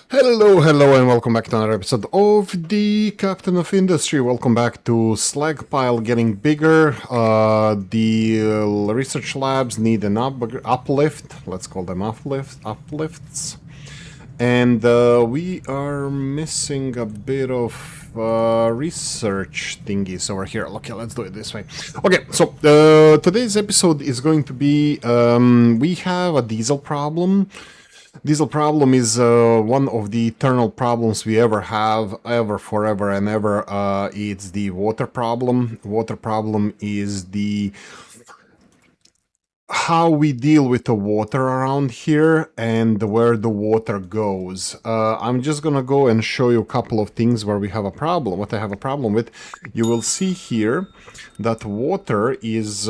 Hello, and welcome back to another episode of the Captain of Industry. Welcome back to Slag Pile getting bigger. The research labs need an uplift. Let's call them uplifts. And we are missing a bit of research thingies over here. Okay, let's do it this way. Okay, so today's episode is going to be we have a diesel problem. Diesel problem is one of the eternal problems we ever have, ever, forever, and ever. It's the water problem. Water problem is the how we deal with the water around here and where the water goes. I'm just gonna go and show you a couple of things where we have a problem. What I have a problem with, you will see here that water is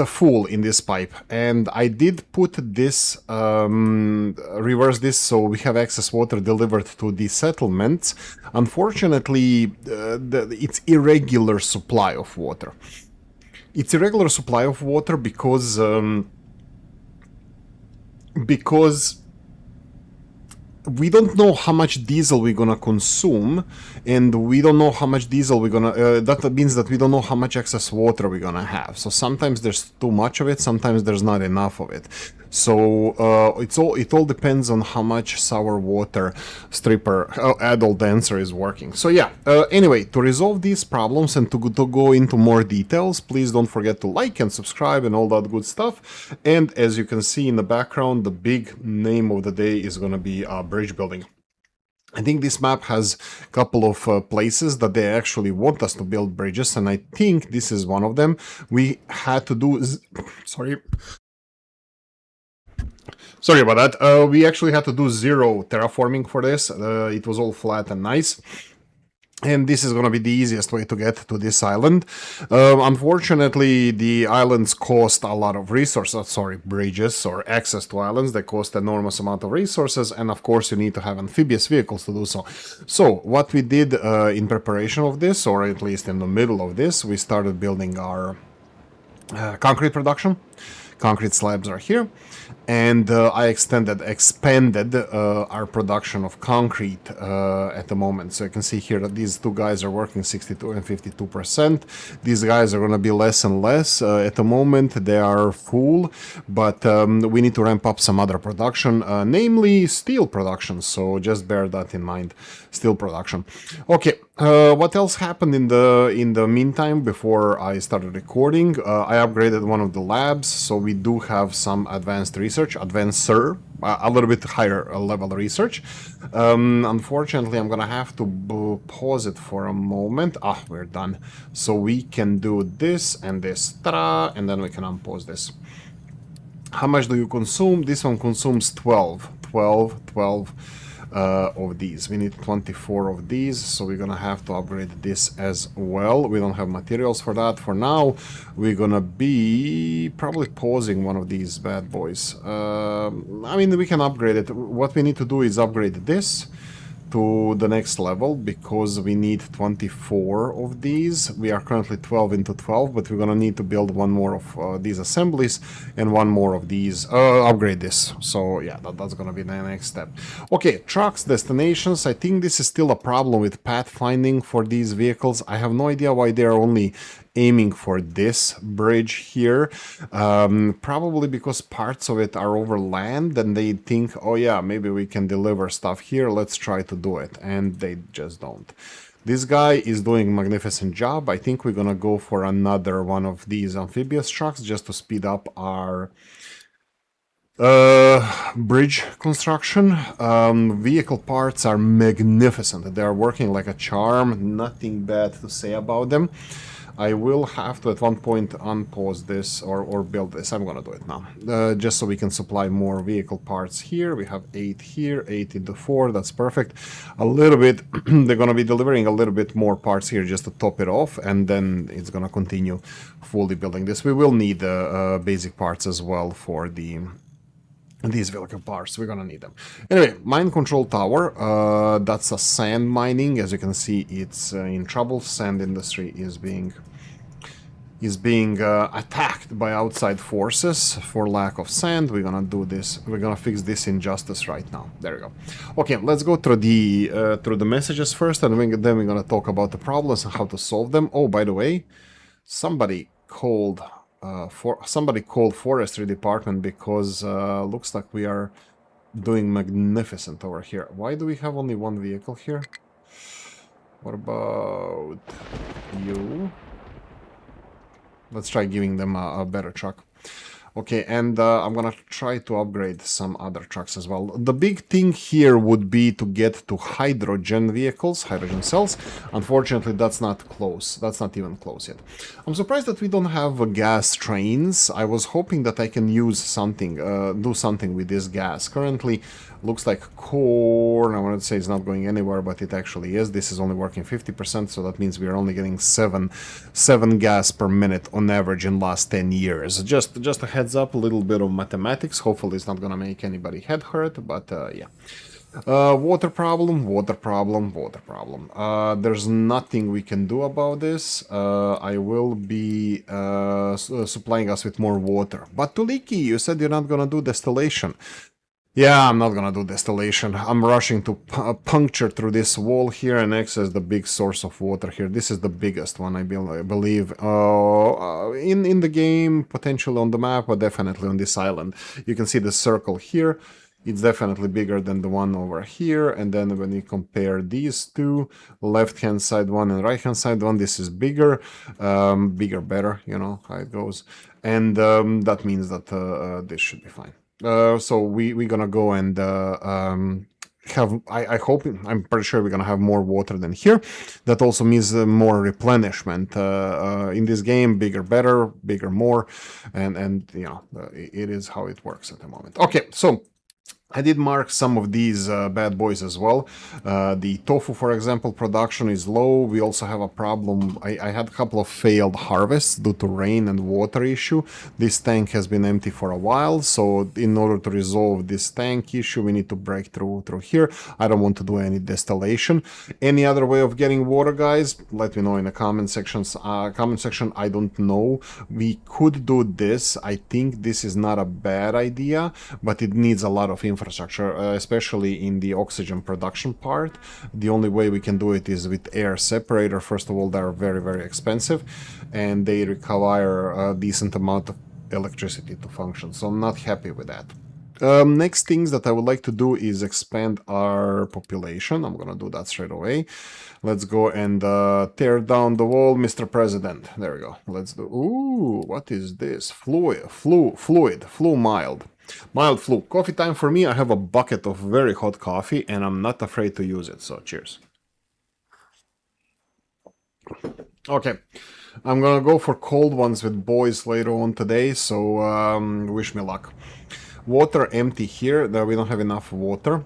full in this pipe, and I did put this reverse this so we have excess water delivered to the settlements. Unfortunately, it's irregular supply of water. It's irregular supply of water because we don't know how much diesel we're gonna consume, and we don't know how much diesel we're gonna that means that we don't know how much excess water we're gonna have. So sometimes there's too much of it, sometimes there's not enough of it. So it all depends on how much sour water stripper adult dancer is working. So yeah, anyway, to resolve these problems and to go into more details, please don't forget to like and subscribe and all that good stuff. And as you can see in the background, the big name of the day is going to be bridge building. I think this map has a couple of places that they actually want us to build bridges, and I think this is one of them. We had to do Sorry about that. We actually had to do 0 terraforming for this. It was all flat and nice. And this is going to be the easiest way to get to this island. Unfortunately, the islands cost a lot of resources. Bridges or access to islands. They cost enormous amount of resources. And of course, you need to have amphibious vehicles to do so. So what we did in preparation of this, or at least in the middle of this, we started building our concrete production. Concrete slabs are here, and I expanded our production of concrete at the moment. So you can see here that these two guys are working 62 and 52%. These guys are going to be less and less. At the moment, they are full, but we need to ramp up some other production, namely steel production. So just bear that in mind, steel production. Okay. What else happened in the meantime before I started recording? I upgraded one of the labs, so we do have some advanced research, a little bit higher level research. Unfortunately, I'm gonna have to pause it for a moment. We're done. So we can do this and this, ta-da, and then we can unpause this. How much do you consume? This one consumes 12 of these. We need 24 of these, so we're gonna have to upgrade this as well. We don't have materials for that. For now, we're gonna be probably pausing one of these bad boys. I mean, we can upgrade it. What we need to do is upgrade this to the next level, because we need 24 of these. We are currently 12 into 12, but we're gonna need to build one more of these assemblies and one more of these, upgrade this. So yeah, that's gonna be the next step. Okay, trucks, destinations. I think this is still a problem with pathfinding for these vehicles. I have no idea why they're only aiming for this bridge here. Probably because parts of it are over land and they think, oh yeah, maybe we can deliver stuff here, let's try to do it, and they just don't. This guy is doing a magnificent job. I think we're gonna go for another one of these amphibious trucks just to speed up our bridge construction. Vehicle parts are magnificent. They are working like a charm. Nothing bad to say about them. I will have to at one point unpause this or build this. I'm gonna do it now, just so we can supply more vehicle parts here. We have 8 here, 8 into 4, that's perfect. A little bit, they're gonna be delivering a little bit more parts here just to top it off, and then it's gonna continue fully building this. We will need basic parts as well for these vehicle parts. We're gonna need them. Anyway, mine control tower, that's a sand mining. As you can see, it's in trouble. Sand industry is being is being attacked by outside forces for lack of sand. We're gonna do this. We're gonna fix this injustice right now. There we go. Okay, let's go through the messages first, and then we're gonna talk about the problems and how to solve them. Oh, by the way, somebody called forestry department because looks like we are doing magnificent over here. Why do we have only one vehicle here? What about you? Let's try giving them a better truck. Okay, and I'm gonna try to upgrade some other trucks as well. The big thing here would be to get to hydrogen vehicles, hydrogen cells. Unfortunately, that's not close. That's not even close yet. I'm surprised that we don't have gas trains. I was hoping that I can use something, do something with this gas. Currently, looks like corn, I want to say it's not going anywhere, but it actually is. This is only working 50%, so that means we are only getting 7 gas per minute on average in last 10 years. Just a heads up, a little bit of mathematics. Hopefully it's not gonna make anybody head hurt, but yeah. Water problem. There's nothing we can do about this. I will be supplying us with more water. But Oolykee, you said you're not gonna do distillation. Yeah, I'm not gonna do distillation. I'm rushing to puncture through this wall here and access the big source of water here. This is the biggest one, I believe, in the game, potentially on the map, but definitely on this island. You can see the circle here. It's definitely bigger than the one over here. And then when you compare these two, left-hand side one and right-hand side one, this is bigger. Bigger, better, you know how it goes. And that means that this should be fine. So we're gonna go and have, I hope, I'm pretty sure we're gonna have more water than here. That also means more replenishment in this game. Bigger, better, bigger, more, and you know, it is how it works at the moment. Okay, so I did mark some of these bad boys as well. The tofu, for example, production is low. We also have a problem. I had a couple of failed harvests due to rain and water issue. This tank has been empty for a while, so in order to resolve this tank issue, we need to break through here. I don't want to do any distillation. Any other way of getting water, guys? Let me know in the comment section. I don't know. We could do this. I think this is not a bad idea, but it needs a lot of infrastructure, especially in the oxygen production part. The only way we can do it is with air separator. First of all, they're very, very expensive, and they require a decent amount of electricity to function, so I'm not happy with that. Next things that I would like to do is expand our population. I'm gonna do that straight away. Let's go and tear down the wall, Mr. President. There we go. Let's do... Ooh, what is this? Flu mild. Mild flu. Coffee time for me. I have a bucket of very hot coffee and I'm not afraid to use it, so cheers. Okay, I'm gonna go for cold ones with boys later on today, so wish me luck. Water empty here, we don't have enough water.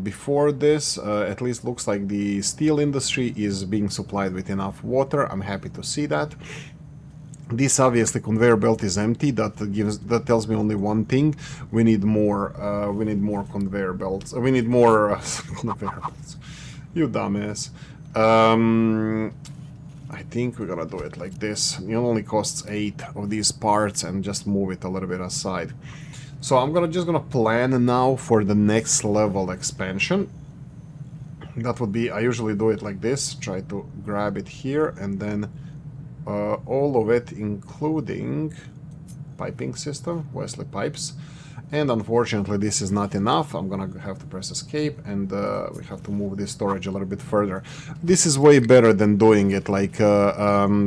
Before this, at least looks like the steel industry is being supplied with enough water. I'm happy to see that. This obviously conveyor belt is empty. That tells me only one thing: we need more conveyor belts. We need more conveyor belts. You dumbass. I think we're gonna do it like this. It only costs 8 of these parts, and just move it a little bit aside. So I'm just gonna plan now for the next level expansion. That would be, I usually do it like this. Try to grab it here and then all of it, including piping system, Wesley pipes. And unfortunately this is not enough. I'm gonna have to press escape, and we have to move this storage a little bit further. This is way better than doing it like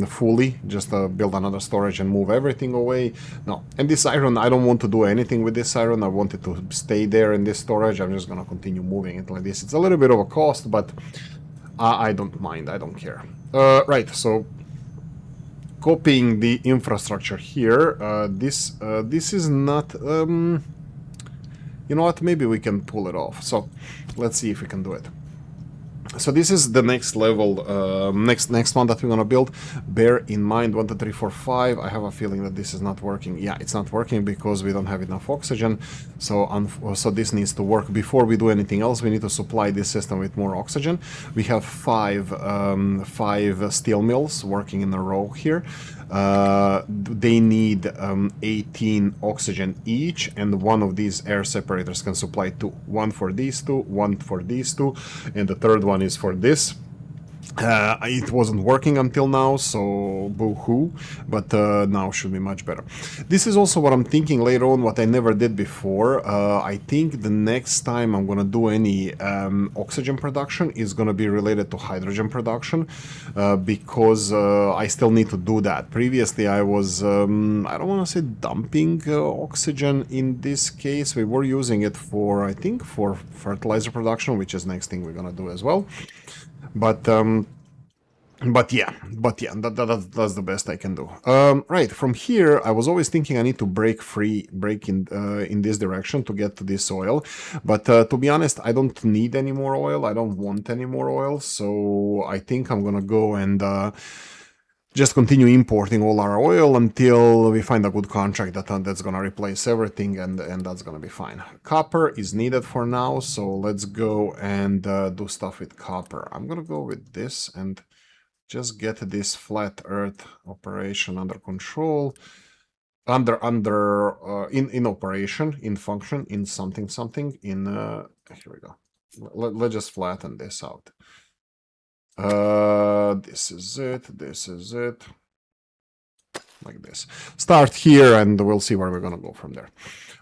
fully, just build another storage and move everything away. No, and this iron, I don't want to do anything with this iron. I want it to stay there in this storage. I'm just gonna continue moving it like this. It's a little bit of a cost, but I don't mind, I don't care. Right, so copying the infrastructure here, this is not, you know what, maybe we can pull it off. So let's see if we can do it. So this is the next level, next one that we're gonna build. Bear in mind, 1, 2, 3, 4, 5. I have a feeling that this is not working. Yeah, it's not working because we don't have enough oxygen. So so this needs to work. Before we do anything else, we need to supply this system with more oxygen. We have five steel mills working in a row here. they need 18 oxygen each, and one of these air separators can supply two. One for these two, one for these two, and the third one is for this. It wasn't working until now, so boo-hoo, but now should be much better. This is also what I'm thinking later on, what I never did before. I think the next time I'm gonna do any oxygen production is gonna be related to hydrogen production, because I still need to do that. Previously I was, I don't want to say dumping oxygen in this case. We were using it for, I think, for fertilizer production, which is next thing we're gonna do as well. But yeah, that's the best I can do. Right, from here, I was always thinking I need to break in this direction to get to this oil. But to be honest, I don't need any more oil. I don't want any more oil. So I think I'm gonna go and just continue importing all our oil until we find a good contract that's gonna replace everything, and that's gonna be fine. Copper is needed for now, so let's go and do stuff with copper. I'm gonna go with this and just get this flat earth operation under control, in operation, in function, in something, in here we go. Let's just flatten this out. This is it, like this. Start here and we'll see where we're gonna go from there.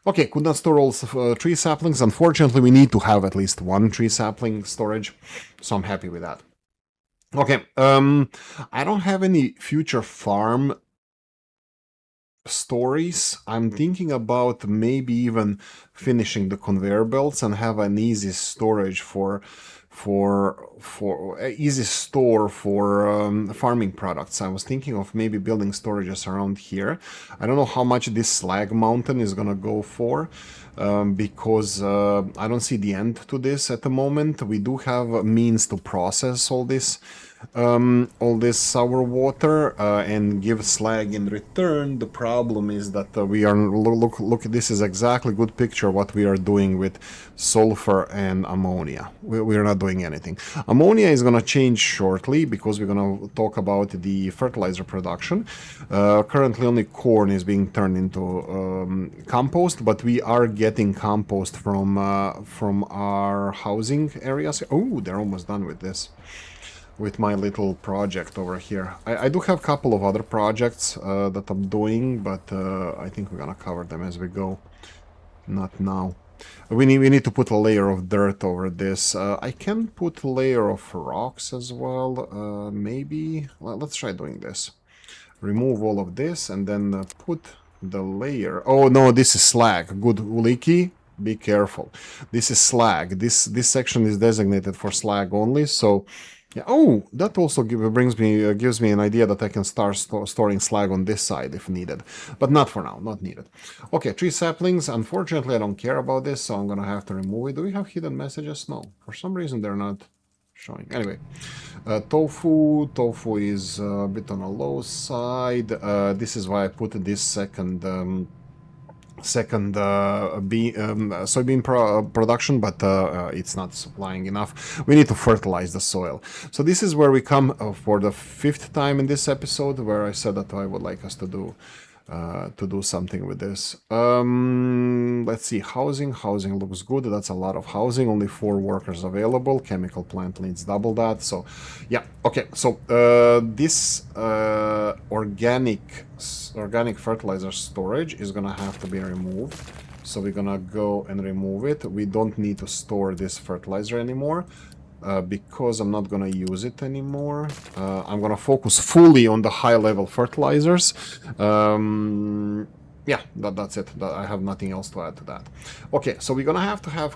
Okay, could not store all tree saplings. Unfortunately, we need to have at least one tree sapling storage, so I'm happy with that. Okay, I don't have any future farm stories. I'm thinking about maybe even finishing the conveyor belts and have an easy storage for easy store for farming products. I was thinking of maybe building storages around here. I don't know how much this slag mountain is gonna go for, because I don't see the end to this at the moment. We do have means to process all this sour water and give slag in return. The problem is that we are look. This is exactly good picture what we are doing with sulfur and ammonia. We are not doing anything. Ammonia is gonna change shortly because we're gonna talk about the fertilizer production. Currently only corn is being turned into compost, but we are getting compost from our housing areas. Oh, they're almost done with this, with my little project over here. I do have a couple of other projects that I'm doing, but I think we're gonna cover them as we go. Not now. We need to put a layer of dirt over this. I can put a layer of rocks as well. Maybe. Well, let's try doing this. Remove all of this and then put the layer. Oh no, this is slag. Good, Oolykee. Be careful. This is slag. This section is designated for slag only. So. Yeah. Oh, that also gives me an idea that I can start storing slag on this side if needed, but not for now, not needed. Okay, tree saplings. Unfortunately, I don't care about this, so I'm gonna have to remove it. Do we have hidden messages? No, for some reason they're not showing. Anyway, tofu is a bit on a low side. This is why I put this second soybean production, but it's not supplying enough. We need to fertilize the soil. So this is where we come for the 5th time in this episode, where I said that I would like us to do something with this. Let's see, housing looks good. That's a lot of housing, only 4 workers available. Chemical plant needs double that. So yeah, okay, so this organic fertilizer storage is gonna have to be removed, so we're gonna go and remove it. We don't need to store this fertilizer anymore, because I'm not gonna use it anymore. I'm gonna focus fully on the high-level fertilizers. Yeah, that's it. I have nothing else to add to that. Okay, so we're gonna have to have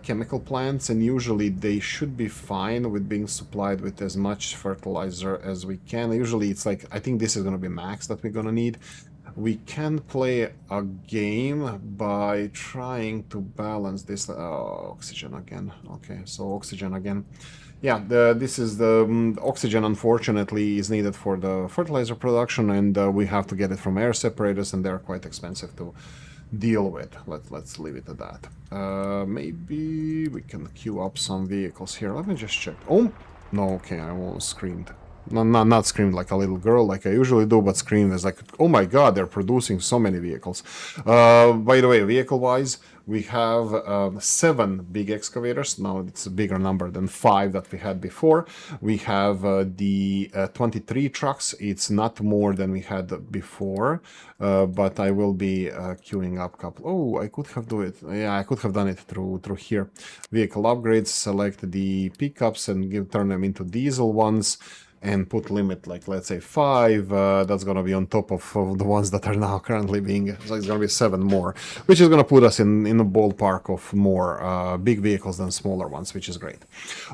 chemical plants, and usually they should be fine with being supplied with as much fertilizer as we can. Usually it's like, I think this is gonna be max that we're gonna need. We can play a game by trying to balance this. Oxygen again. Okay, so oxygen again. Yeah, this is the oxygen, unfortunately, is needed for the fertilizer production, and we have to get it from air separators, and they're quite expensive to deal with. Let's leave it at that. Maybe we can queue up some vehicles here. Let me just check. Oh, no, okay, I almost screamed. Not scream like a little girl like I usually do, but scream as like, oh my god, they're producing so many vehicles. By the way, vehicle-wise, we have 7 big excavators. Now it's a bigger number than 5 that we had before. We have the 23 trucks. It's not more than we had before, but I will be queuing up a couple. Oh, I could have do it. Yeah, I could have done it through here. Vehicle upgrades. Select the pickups and turn them into diesel ones. And put limit like, let's say 5, that's gonna be on top of the ones that are now currently being, so it's gonna be 7 more, which is gonna put us in the ballpark of more big vehicles than smaller ones, which is great.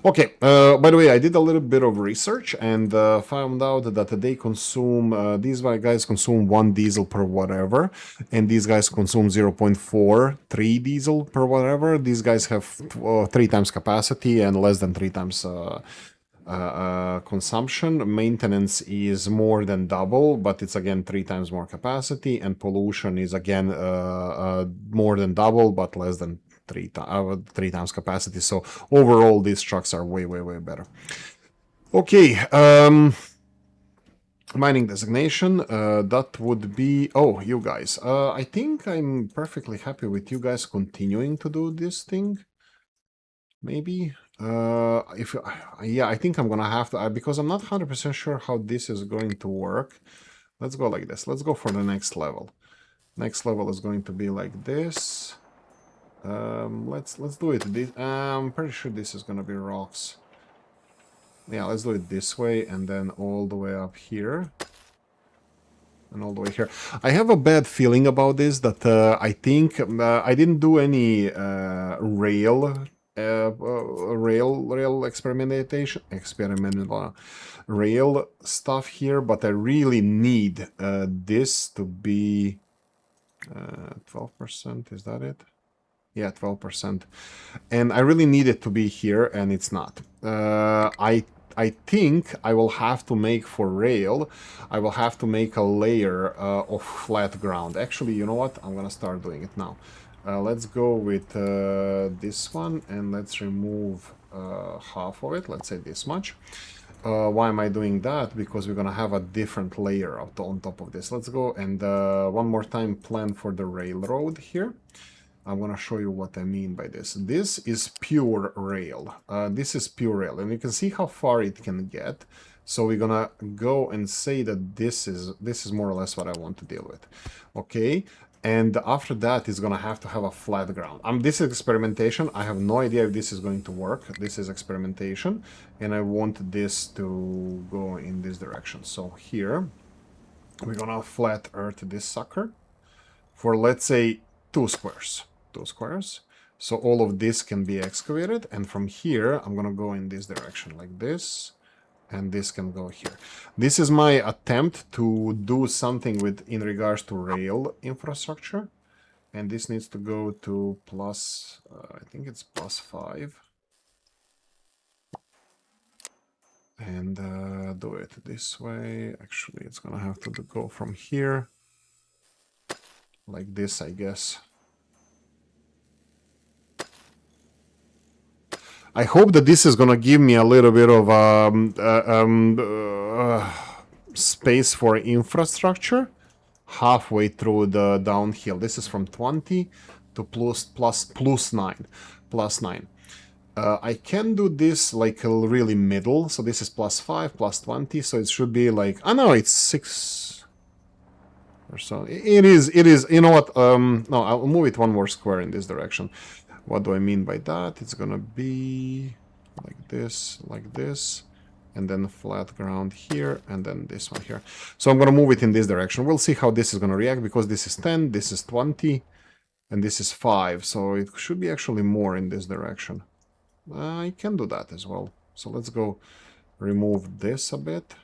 Okay, by the way, I did a little bit of research and found out that they consume, these guys consume 1 diesel per whatever, and these guys consume 0.43 diesel per whatever. These guys have 3 times capacity and less than 3 times consumption. Maintenance is more than double, but it's again 3 times more capacity, and pollution is again more than double, but less than 3 times capacity. So overall, these trucks are way better. Okay, mining designation, that would be, oh, you guys. I think I'm perfectly happy with you guys continuing to do this thing. Maybe. Yeah, I think I'm gonna have to, because I'm not 100% sure how this is going to work. Let's go like this. Let's go for the next level. Next level is going to be like this. Let's do it. I'm pretty sure this is gonna be rocks. Yeah, let's do it this way, and then all the way up here. And all the way here. I have a bad feeling about this, that I think I didn't do any rail experimental rail stuff here, but I really need this to be 12%. Is that it? Yeah, 12%. And I really need it to be here, and it's not. I think I will have to make for rail, I will have to make a layer of flat ground. Actually, you know what? I'm gonna start doing it now. Let's go with this one, and let's remove half of it, let's say this much. Why am I doing that? Because we're gonna have a different layer on top of this. Let's go and one more time plan for the railroad here. I'm gonna show you what I mean by this. This is pure rail. This is pure rail, and you can see how far it can get. So we're gonna go and say that this is more or less what I want to deal with. Okay, and after that it's gonna have to have a flat ground. This is experimentation. I have no idea if this is going to work. This is experimentation, and I want this to go in this direction. So here we're gonna flat earth this sucker for, let's say, 2 squares. 2 squares. So all of this can be excavated, and from here I'm gonna go in this direction like this, and this can go here. This is my attempt to do something with in regards to rail infrastructure, and this needs to go to plus, I think it's +5, and do it this way. Actually, it's gonna have to go from here like this, I guess. I hope that this is gonna give me a little bit of space for infrastructure halfway through the downhill. This is from 20 to plus 9. I can do this like really middle, so this is +5, +20, so it should be like, oh no, it's 6 or so. It is, you know what, no, I'll move it 1 more square in this direction. What do I mean by that? It's gonna be like this, and then flat ground here, and then this one here. So I'm gonna move it in this direction. We'll see how this is gonna react, because this is 10, this is 20, and this is 5, so it should be actually more in this direction. I can do that as well. So let's go remove this a bit.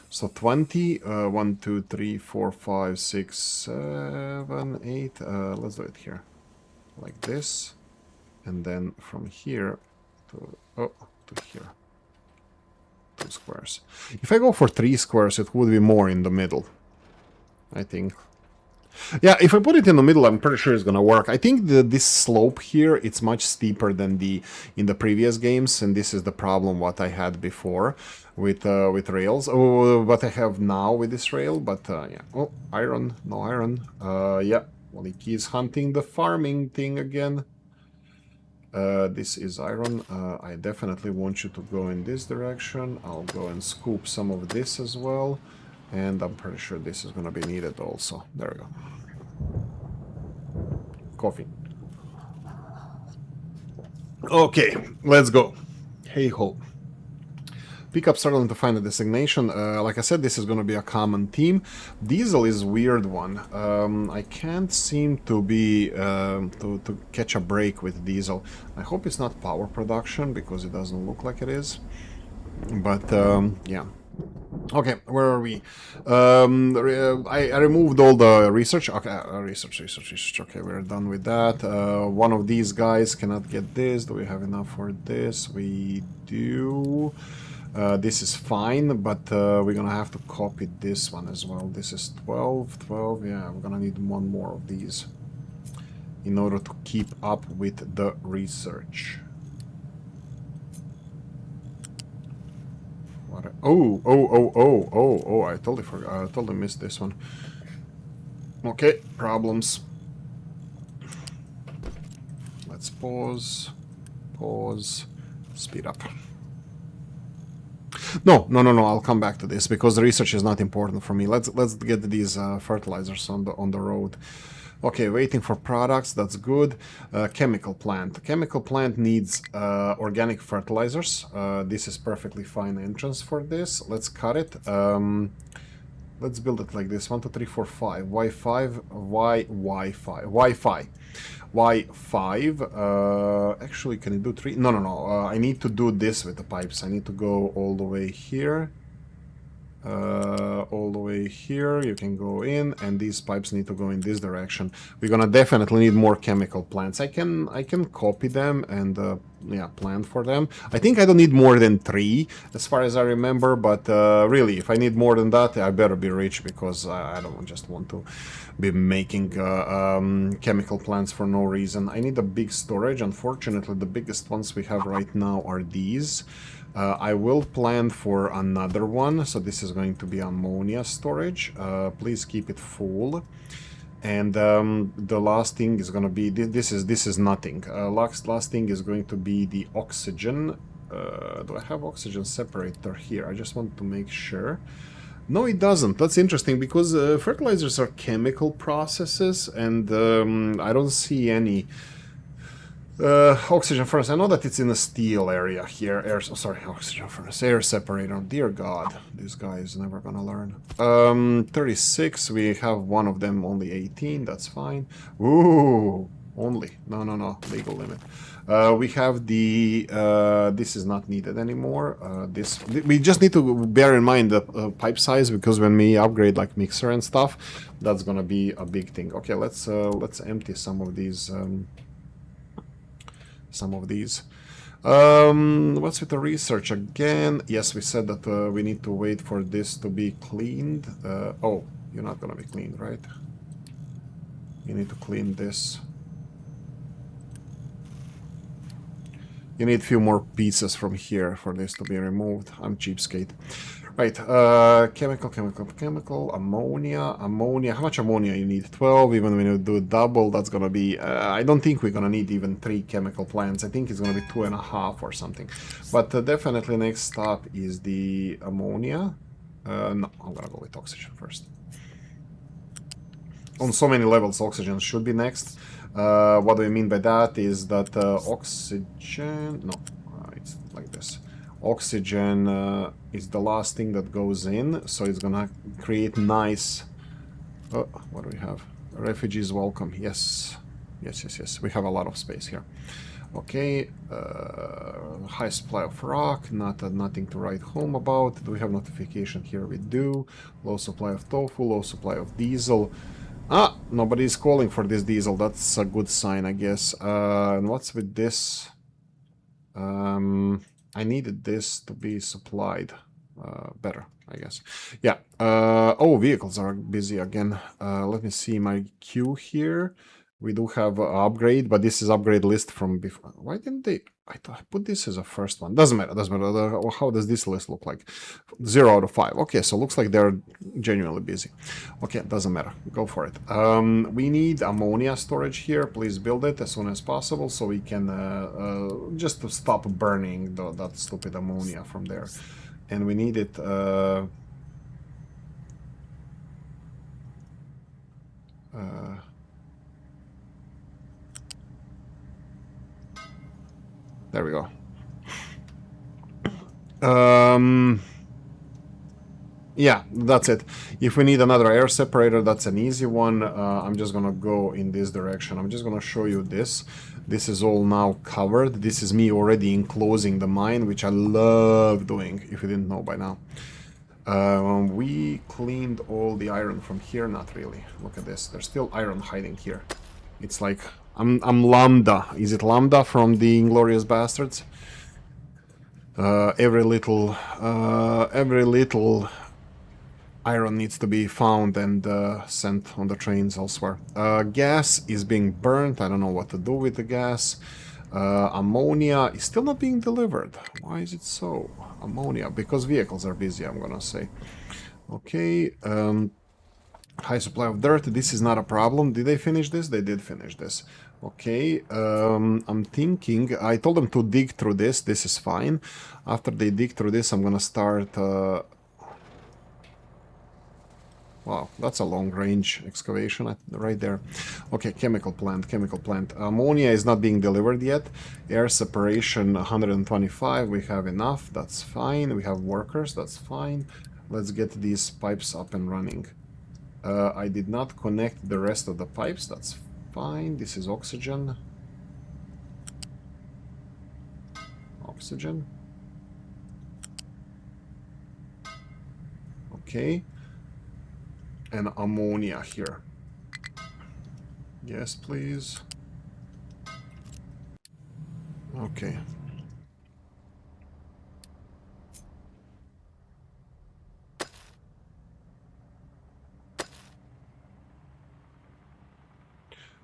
So 20, 1, 2, 3, 4, 5, 6, 7, 8, let's do it here. Like this, and then from here to here, 2 squares. If I go for 3 squares, it would be more in the middle, I think. Yeah, if I put it in the middle, I'm pretty sure it's gonna work. I think this slope here, it's much steeper than in the previous games, and this is the problem what I had before with rails. Oh, what I have now with this rail, but yeah. Oh, iron, no iron. Yeah, Oolykee is hunting the farming thing again. This is iron. I definitely want you to go in this direction. I'll go and scoop some of this as well. And I'm pretty sure this is gonna be needed also. There we go. Coffee. Okay, let's go. Hey ho. Pickup struggling to find a designation. Like I said, this is going to be a common theme. Diesel is a weird one. I can't seem to be to catch a break with diesel. I hope it's not power production because it doesn't look like it is. But yeah. Okay, where are we? I removed all the research. Okay, research. Okay, we're done with that. One of these guys cannot get this. Do we have enough for this? We do. This is fine, but we're gonna have to copy this one as well. This is 12. Yeah, we're gonna need one more of these in order to keep up with the research. Oh, I totally forgot. I totally missed this one. Okay, problems. Let's pause, speed up. No, I'll come back to this because the research is not important for me. Let's get these fertilizers on the road. Okay, waiting for products, that's good. Chemical plant. Chemical plant needs organic fertilizers. This is perfectly fine entrance for this. Let's cut it. Let's build it like this. 1, 2, 3, 4, 5. Y5, Y5. Actually, can it do 3? No. I need to do this with the pipes. I need to go all the way here. All the way here. You can go in, and these pipes need to go in this direction. We're gonna definitely need more chemical plants. I can copy them and yeah, plant for them. I think I don't need more than 3 as far as I remember, but really, if I need more than that, I better be rich because I don't just want to be making chemical plants for no reason. I need a big storage. Unfortunately, the biggest ones we have right now are these. I will plan for another one, so this is going to be ammonia storage. Please keep it full. And the last thing is going to be this is nothing. Last thing is going to be the oxygen. Do I have oxygen separator here? I just want to make sure. No, it doesn't. That's interesting because fertilizers are chemical processes, and I don't see any oxygen furnace. I know that it's in the steel area here. Oxygen furnace. Air separator. Dear God, this guy is never gonna learn. 36. We have one of them. Only 18. That's fine. Ooh, only. No. Legal limit. We have the. This is not needed anymore. We just need to bear in mind the pipe size because when we upgrade like mixer and stuff, that's gonna be a big thing. Okay, let's empty some of these. What's with the research again? Yes, we said that we need to wait for this to be cleaned. Oh, you're not gonna be cleaned, right? You need to clean this. You need a few more pieces from here for this to be removed. I'm cheapskate. Right, chemical, ammonia. How much ammonia you need? 12, even when you do double, that's gonna be, I don't think we're gonna need even 3 chemical plants. I think it's gonna be 2.5 or something. But definitely next stop is the ammonia. No, I'm gonna go with oxygen first. On so many levels, oxygen should be next. What do I mean by that is that oxygen, no, it's like this. Oxygen is the last thing that goes in, so it's gonna create nice... Oh, what do we have? Refugees welcome. Yes. We have a lot of space here. Okay. High supply of rock. Nothing to write home about. Do we have notification here? We do. Low supply of tofu. Low supply of diesel. Ah, nobody's calling for this diesel. That's a good sign, I guess. And what's with this? I needed this to be supplied. better, I guess. Yeah. Oh, vehicles are busy again. Let me see my queue here. We do have an upgrade, but this is upgrade list from before. Why didn't they? I thought I put this as a first one. Doesn't matter. Doesn't matter. How does this list look like? 0 out of 5. Okay, so looks like they're genuinely busy. Okay, doesn't matter. Go for it. We need ammonia storage here. Please build it as soon as possible so we can just to stop burning that stupid ammonia from there. And we need it. There we go. Yeah, that's it. If we need another air separator, that's an easy one. I'm just gonna go in this direction. I'm just gonna show you this. This is all now covered. This is me already enclosing the mine, which I love doing, if you didn't know by now. We cleaned all the iron from here. Not really. Look at this. There's still iron hiding here. It's like I'm Lambda. Is it Lambda from the Inglorious Bastards? Every little iron needs to be found and sent on the trains elsewhere. Gas is being burnt. I don't know what to do with the gas. Ammonia is still not being delivered. Why is it so? Ammonia, because vehicles are busy, I'm gonna say. Okay, high supply of dirt. This is not a problem. Did they finish this? They did finish this. Okay, I'm thinking, I told them to dig through this. This is fine. After they dig through this, I'm gonna start... Wow, that's a long-range excavation right there. Okay, chemical plant, chemical plant. Ammonia is not being delivered yet. Air separation 125, we have enough, that's fine. We have workers, that's fine. Let's get these pipes up and running. I did not connect the rest of the pipes, that's fine. This is oxygen. Oxygen. Okay. And ammonia here. Yes, please. Okay.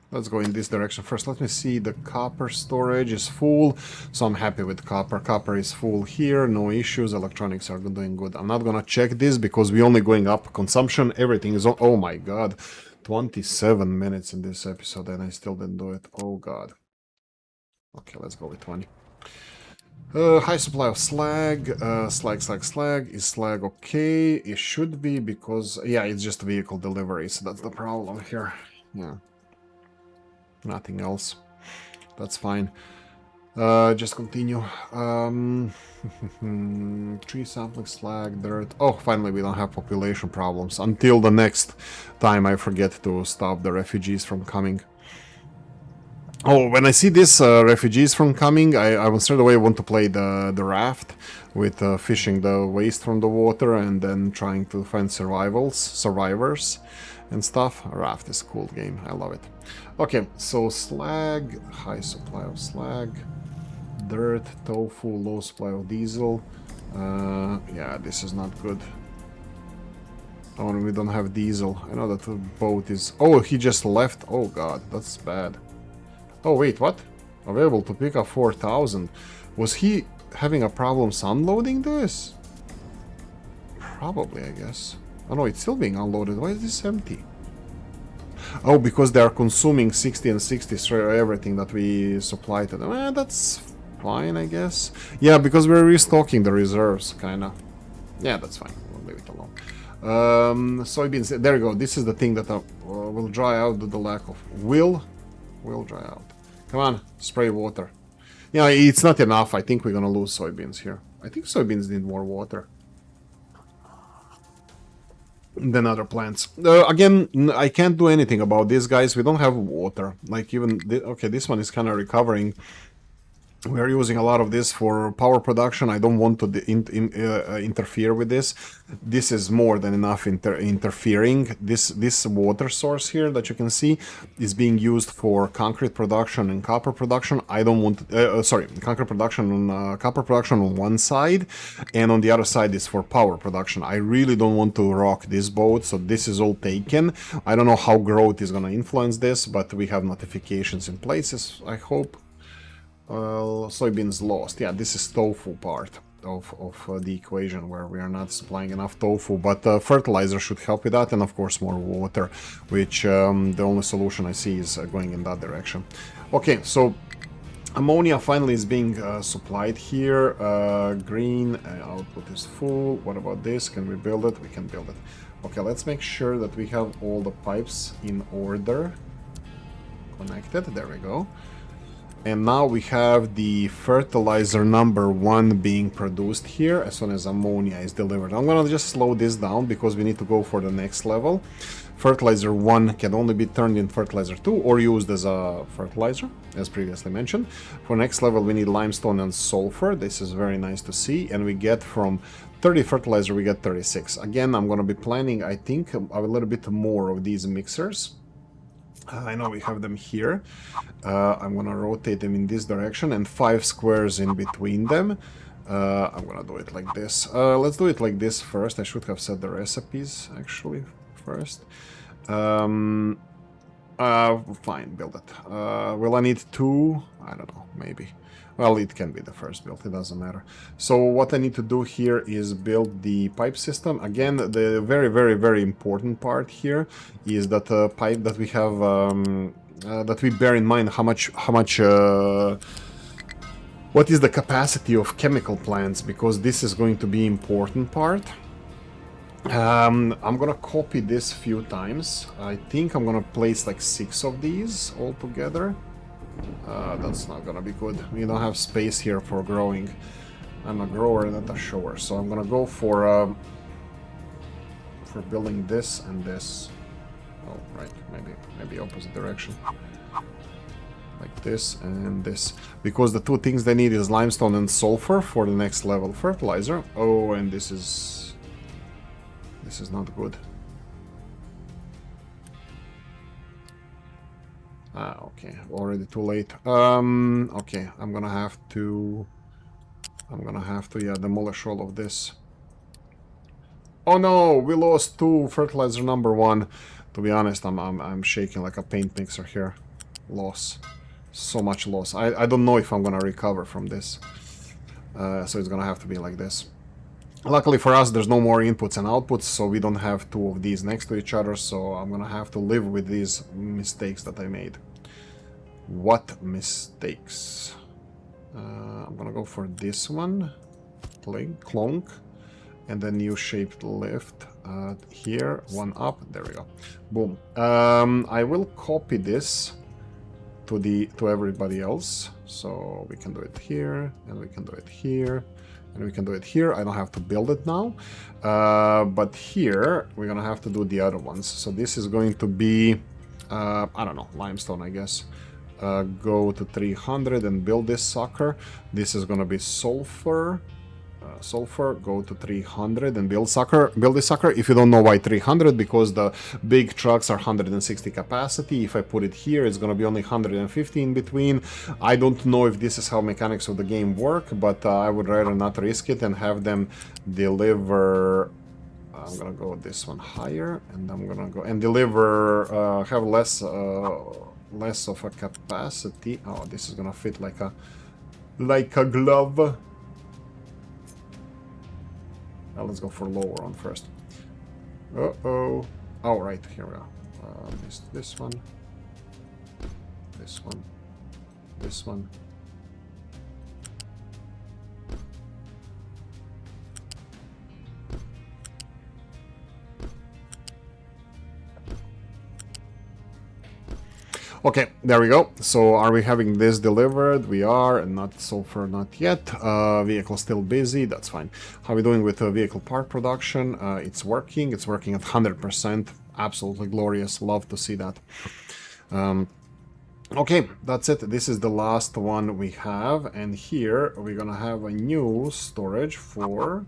Let's go in this direction first. Let me see. The copper storage is full, so I'm happy with copper. Copper is full here, no issues. Electronics are doing good. I'm not gonna check this because we're only going up consumption. Everything is on. Oh my god, 27 minutes in this episode and I still didn't do it. Oh god. Okay, let's go with 20. High supply of slag. Slag. Is slag okay? It should be because yeah, it's just vehicle delivery, so that's the problem here. Yeah. Nothing else. That's fine. Just continue. Tree sampling, slag, dirt. Oh, finally we don't have population problems. Until the next time I forget to stop the refugees from coming. Oh, when I see these refugees from coming, I will straight away want to play the raft with fishing the waste from the water and then trying to find survivors and stuff. Raft is a cool game. I love it. Okay, so slag, high supply of slag, dirt, tofu, low supply of diesel. Yeah, this is not good. Oh, and we don't have diesel. I know that the boat is... Oh, he just left. Oh god, that's bad. Oh wait, what? Available to pick up 4,000. Was he having a problem unloading this? Probably, I guess. Oh no, it's still being unloaded. Why is this empty? Oh, because they are consuming 60 and 60 straight everything that we supply to them. That's fine, I guess. Yeah, because we're restocking the reserves, kinda. Yeah, that's fine. We'll leave it alone. Soybeans. There you go. This is the thing that will dry out the lack of... Will dry out. Come on, spray water. Yeah, it's not enough. I think we're gonna lose soybeans here. I think soybeans need more water than other plants. Again, I can't do anything about this, guys. We don't have water. Like even okay, this one is kind of recovering. We're using a lot of this for power production. I don't want to interfere with this. This is more than enough interfering. This water source here that you can see is being used for concrete production and copper production. I don't want, concrete production and copper production on one side, and on the other side is for power production. I really don't want to rock this boat, so this is all taken. I don't know how growth is going to influence this, but we have notifications in places, I hope. Soybeans lost. Yeah, this is tofu part of the equation where we are not supplying enough tofu, but fertilizer should help with that, and of course more water, which the only solution I see is going in that direction. Okay, so ammonia finally is being supplied here. Green output is full. What about this? Can we build it? We can build it. Okay, let's make sure that we have all the pipes in order. Connected. There we go. And now we have the fertilizer number 1 being produced here as soon as ammonia is delivered. I'm gonna just slow this down because we need to go for the next level. Fertilizer 1 can only be turned in fertilizer 2 or used as a fertilizer, as previously mentioned. For next level we need limestone and sulfur. This is very nice to see, and we get from 30 fertilizer we get 36. Again, I'm gonna be planning, I think, a little bit more of these mixers. I know we have them here. I'm gonna rotate them in this direction and 5 squares in between them. I'm gonna do it like this. Let's do it like this first. I should have set the recipes actually first. Fine, build it. Will I need 2? I don't know, maybe. Well, it can be the first build, it doesn't matter. So what I need to do here is build the pipe system. Again, the very important part here is that pipe that we have, that we bear in mind what is the capacity of chemical plants, because this is going to be important part. I'm gonna copy this few times. I think I'm gonna place like 6 of these all together. That's not gonna be good. We don't have space here for growing. I'm a grower, not a shower, so I'm gonna go for building this and this. Oh, right, maybe opposite direction. Like this and this, because the 2 things they need is limestone and sulfur for the next level fertilizer. Oh, and this is not good. Okay, already too late. Okay, I'm gonna have to, yeah, demolish all of this. Oh no, we lost 2 fertilizer number 1. To be honest, I'm shaking like a paint mixer here. Loss. So much loss. I don't know if I'm gonna recover from this. So it's gonna have to be like this. Luckily for us, there's no more inputs and outputs, so we don't have 2 of these next to each other, so I'm gonna have to live with these mistakes that I made. What mistakes? I'm gonna go for this one. Clonk. And then U-shaped lift. Here, 1 up. There we go. Boom. I will copy this to everybody else. So we can do it here, and we can do it here, and we can do it here. I don't have to build it now. But here, we're gonna have to do the other ones. So this is going to be, I don't know, limestone, I guess. Go to 300 and build this sucker. This is gonna be sulfur. Sulfur, go to 300 and build this sucker. If you don't know why 300, because the big trucks are 160 capacity. If I put it here, it's gonna be only 150 in between. I don't know if this is how mechanics of the game work, but I would rather not risk it and have them deliver. I'm gonna go this one higher, and I'm gonna go and deliver, have less of a capacity. Oh, this is gonna fit like a glove. Let's go for lower one first. Uh-oh. Oh, right, here we go. This one. This one. This one. Okay, there we go. So are we having this delivered? We are, and not sulfur, not yet. Vehicle still busy, that's fine. How are we doing with vehicle part production? It's working at 100%. Absolutely glorious, love to see that. Okay, that's it. This is the last one we have, and here we're gonna have a new storage for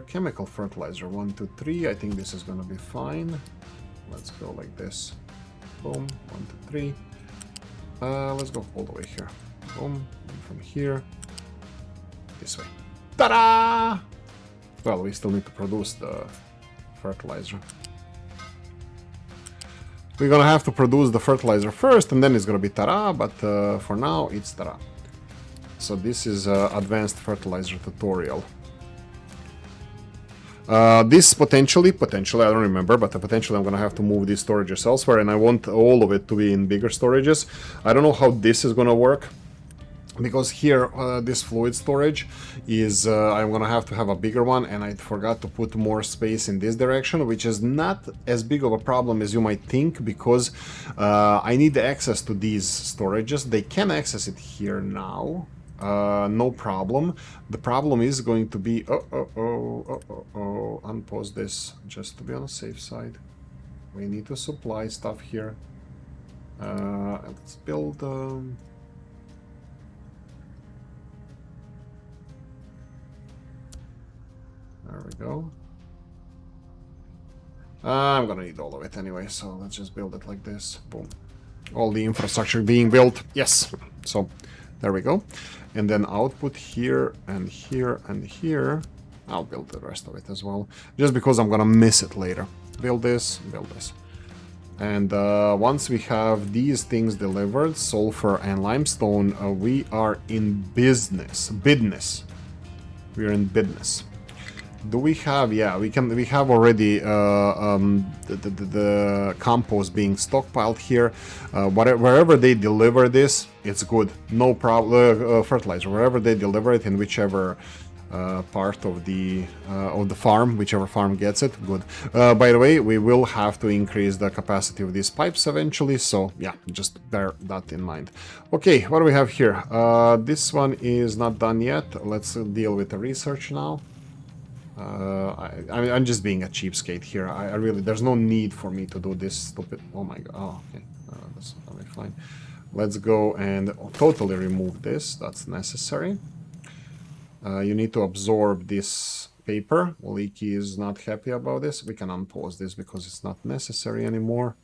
chemical fertilizer. 1, 2, 3. I think this is gonna be fine. Let's go like this. Boom. 1, 2, 3. Let's go all the way here. Boom. And from here this way. Ta-da! Well, we still need to produce the fertilizer. We're gonna have to produce the fertilizer first, and then it's gonna be ta-da, but for now it's ta-da. So this is advanced fertilizer tutorial. This potentially, I don't remember, but potentially I'm gonna have to move these storages elsewhere, and I want all of it to be in bigger storages. I don't know how this is gonna work, because here, this fluid storage is, I'm gonna have to have a bigger one, and I forgot to put more space in this direction, which is not as big of a problem as you might think, because I need access to these storages. They can access it here now, no problem. The problem is going to be, unpause this, just to be on the safe side. We need to supply stuff here. Let's build... There we go. I'm gonna need all of it anyway, so let's just build it like this. Boom. All the infrastructure being built. Yes. So there we go. And then output here and here and here. I'll build the rest of it as well, just because I'm gonna miss it later. Build this, build this. And once we have these things delivered, sulfur and limestone, we are in business. We are in business. Do we have? Yeah, we have already the compost being stockpiled here. Wherever they deliver this, it's good. No problem. Fertilizer, wherever they deliver it, in whichever part of the farm, whichever farm gets it, good. By the way, we will have to increase the capacity of these pipes eventually. So yeah, just bear that in mind. Okay, what do we have here? This one is not done yet. Let's deal with the research now. I'm just being a cheapskate here. I really, there's no need for me to do this stupid. Oh my god. Oh, okay. That's probably fine. Let's go and totally remove this. That's necessary. You need to absorb this paper. Oolykee is not happy about this. We can unpause this because it's not necessary anymore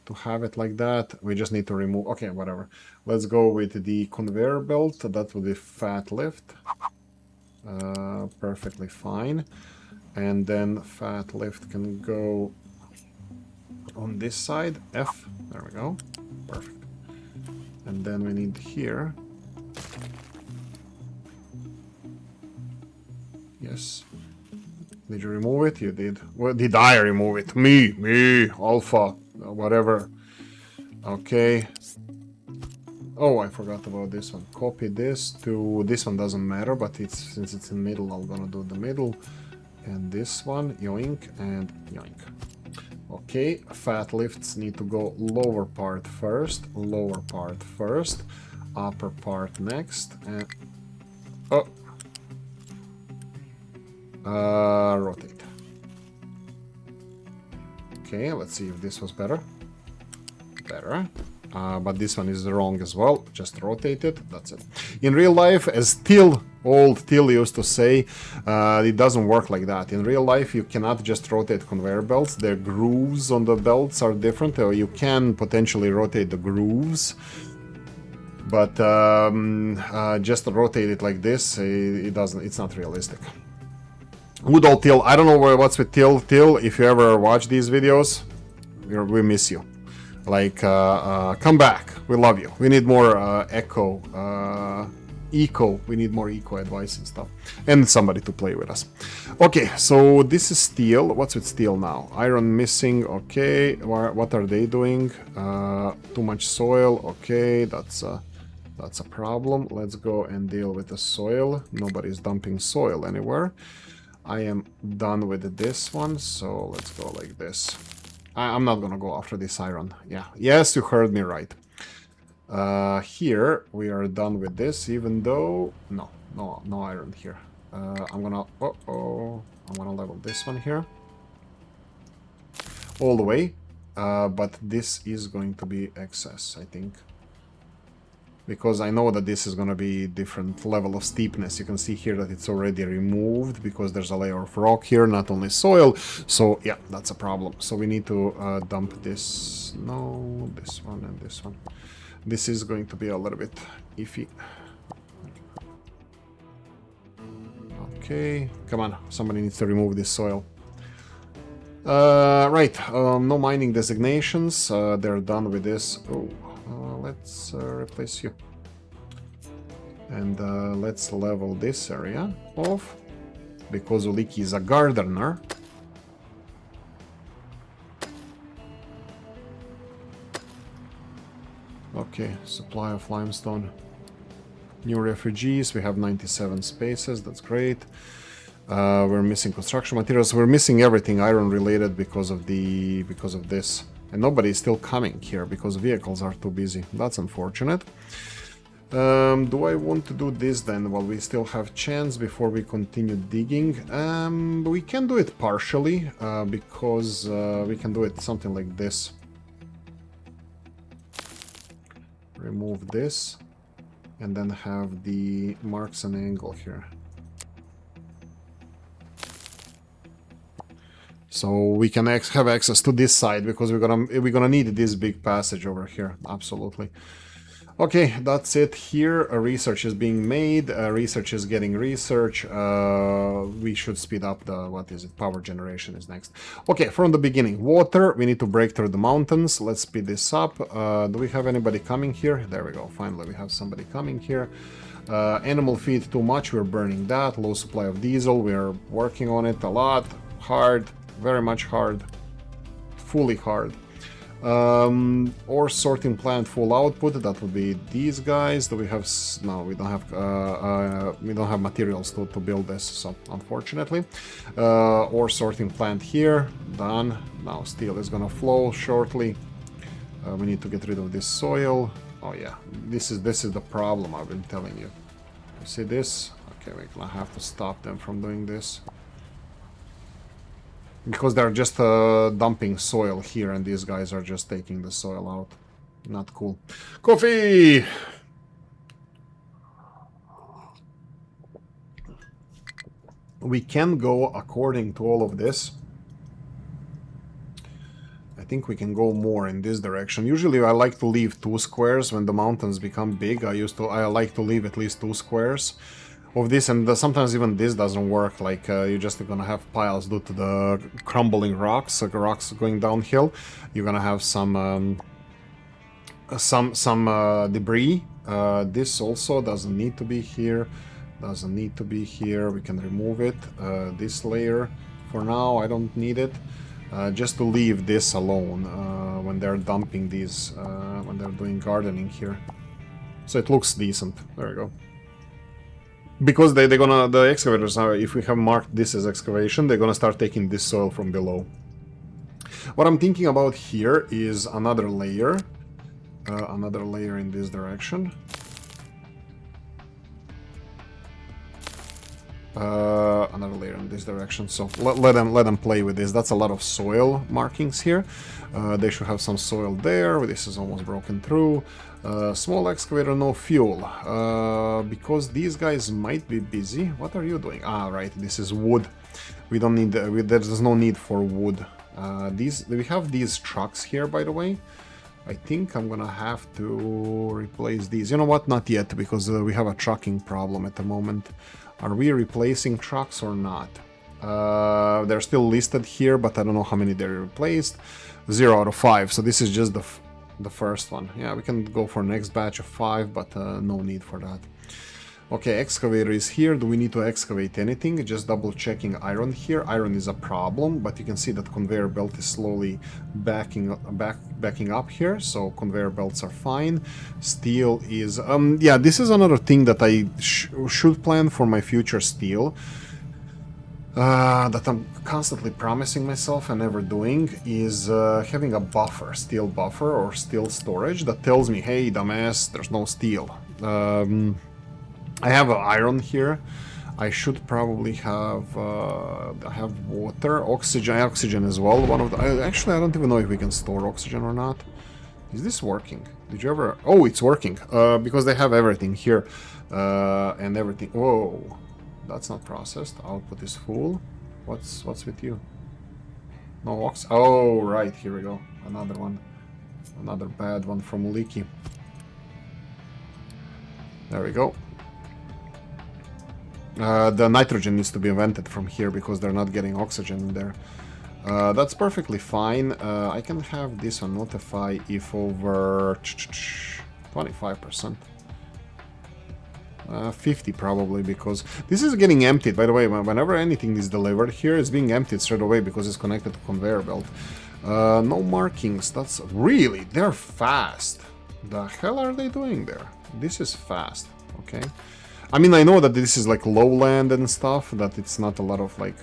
to have it like that. We just need to remove. Okay, whatever. Let's go with the conveyor belt. That will be fat lift. Perfectly fine. And then fat lift can go on this side. F. There we go. Perfect. And then we need here. Yes. Did you remove it? You did. Well, did I remove it? Me, alpha, whatever. Okay. Oh, I forgot about this one. Copy this to... This one doesn't matter, but since it's in the middle, I'm gonna do the middle. And this one, yoink and yoink. Okay, fat lifts need to go lower part first, upper part next, and... Oh! Rotate. Okay, let's see if this was better. Better. But this one is wrong as well. Just rotate it. That's it. In real life, as old Till used to say, it doesn't work like that. In real life, you cannot just rotate conveyor belts. The grooves on the belts are different. Or you can potentially rotate the grooves, but just rotate it like this, it doesn't. It's not realistic. Good old Till. I don't know what's with Till. Till, if you ever watch these videos, we miss you. Like, come back. We love you. We need more eco. We need more eco advice and stuff. And somebody to play with us. Okay, so this is steel. What's with steel now? Iron missing. Okay, what are they doing? Too much soil. Okay, that's a problem. Let's go and deal with the soil. Nobody's dumping soil anywhere. I am done with this one, so let's go like this. I'm not gonna go after this iron. Yeah. Yes, you heard me right. Here we are done with this, even though no iron here. I'm gonna I'm gonna level this one here all the way. but this is going to be excess, I think. Because I know that this is going to be different level of steepness. You can see here that it's already removed because there's a layer of rock here, not only soil. So yeah, that's a problem. So we need to dump this. No, this one and this one. This is going to be a little bit iffy. Okay, come on. Somebody needs to remove this soil. Right, no mining designations. They're done with this. Oh. Let's replace you. And let's level this area off. Because Oolykee is a gardener. Okay, supply of limestone. New refugees, we have 97 spaces, that's great. We're missing construction materials, we're missing everything iron related because of this. And nobody is still coming here because vehicles are too busy. That's unfortunate. Do I want to do this then while we still have chance before we continue digging? We can do it partially because we can do it something like this. Remove this and then have the marks and angle here. So we can have access to this side because we're gonna need this big passage over here. Absolutely. Okay, that's it here. Research is being made. Research is getting research. We should speed up the, what is it? Power generation is next. Okay, from the beginning. Water. We need to break through the mountains. Let's speed this up. Do we have anybody coming here? There we go. Finally, we have somebody coming here. Animal feed too much. We're burning that. Low supply of diesel. We're working on it a lot. Hard. Very much hard. Fully hard. Ore sorting plant full output. That would be these guys. Do we have? No, we don't have materials to build this. So unfortunately, ore sorting plant here done. Now steel is gonna flow shortly. We need to get rid of this soil. Oh yeah, this is the problem I've been telling you. You see this? Okay, we're gonna have to stop them from doing this. Because they're just dumping soil here and these guys are just taking the soil out. Not cool. Coffee! We can go according to all of this. I think we can go more in this direction. Usually I like to leave 2 squares when the mountains become big. I like to leave at least 2 squares of this, and sometimes even this doesn't work. Like you're just gonna have piles due to the crumbling rocks, like rocks going downhill. You're gonna have some debris. This also doesn't need to be here. Doesn't need to be here. We can remove it. This layer, for now, I don't need it. Just to leave this alone when they're dumping these, when they're doing gardening here. So it looks decent. There we go. Because the excavators are, if we have marked this as excavation, they're gonna start taking this soil from below. What I'm thinking about here is another layer in this direction. Another layer in this direction. So let them play with this. That's a lot of soil markings here. They should have some soil there. This is almost broken through. Small excavator, no fuel. Because these guys might be busy. What are you doing? Ah, right. This is wood. We don't need. There's no need for wood. We have these trucks here, by the way. I think I'm gonna have to replace these. You know what? Not yet, because we have a trucking problem at the moment. Are we replacing trucks or not? They're still listed here, but I don't know how many they replaced. 0 out of 5. So this is just the first one. Yeah, we can go for next batch of 5, but no need for that. Okay, excavator is here. Do we need to excavate anything? Just double checking iron here. Iron is a problem, but you can see that conveyor belt is slowly backing up here, so conveyor belts are fine. Steel is yeah, this is another thing that I should plan for my future steel. That I'm constantly promising myself and never doing, is having a buffer, steel buffer or steel storage that tells me, hey dumbass, there's no steel. I have iron here. I should probably have I have water, oxygen as well. One of the actually I don't even know if we can store oxygen or not. Is this working? Did you ever? Oh, it's working because they have everything here and everything. Whoa, that's not processed. Output is full. What's with you? No ox. Oh, right. Here we go. Another one. Another bad one from Oolykee. There we go. The nitrogen needs to be vented from here because they're not getting oxygen in there. That's perfectly fine. I can have this one notify if over 25%. 50 probably, because this is getting emptied. By the way, whenever anything is delivered here, it's being emptied straight away because it's connected to conveyor belt. No markings. That's really, they're fast. The hell are they doing there? This is fast. Okay. I mean, I know that this is like lowland and stuff, that it's not a lot of like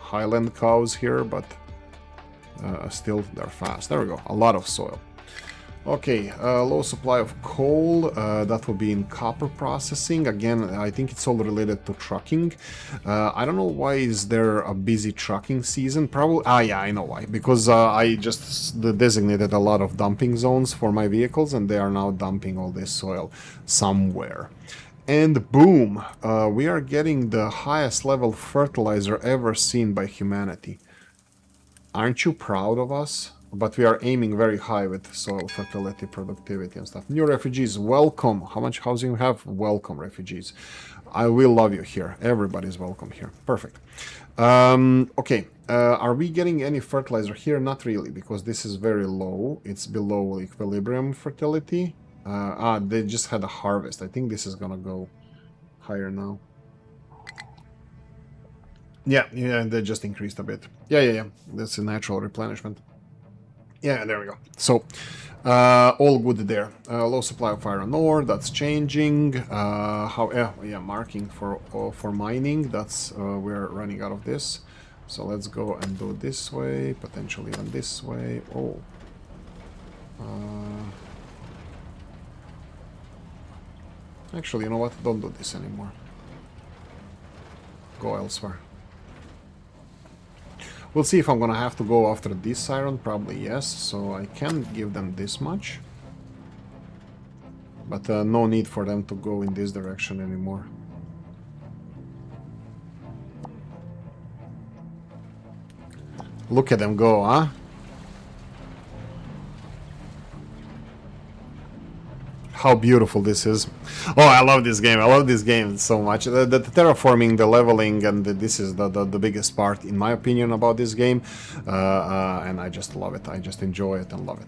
highland cows here, but still they're fast. There we go. A lot of soil. Okay, low supply of coal, that will be in copper processing. Again, I think it's all related to trucking. I don't know why is there a busy trucking season. Probably, yeah, I know why. Because I just designated a lot of dumping zones for my vehicles, and they are now dumping all this soil somewhere. And boom, we are getting the highest level fertilizer ever seen by humanity. Aren't you proud of us? But we are aiming very high with soil fertility, productivity and stuff. New refugees, welcome. How much housing you have? Welcome, refugees. I will love you here. Everybody's welcome here. Perfect. Okay, are we getting any fertilizer here? Not really, because this is very low. It's below equilibrium fertility. They just had a harvest. I think this is gonna go higher now. Yeah, they just increased a bit. Yeah. That's a natural replenishment. Yeah, there we go. So, all good there. Low supply of iron ore, that's changing. Marking for mining, that's we're running out of this. So let's go and do this way, potentially even this way. Oh. Actually, you know what? Don't do this anymore. Go elsewhere. We'll see if I'm gonna have to go after this iron. Probably yes, so I can give them this much. But no need for them to go in this direction anymore. Look at them go, huh? How beautiful this is. Oh, I love this game. I love this game so much. The terraforming, the leveling, and this is the biggest part, in my opinion, about this game. And I just love it. I just enjoy it and love it.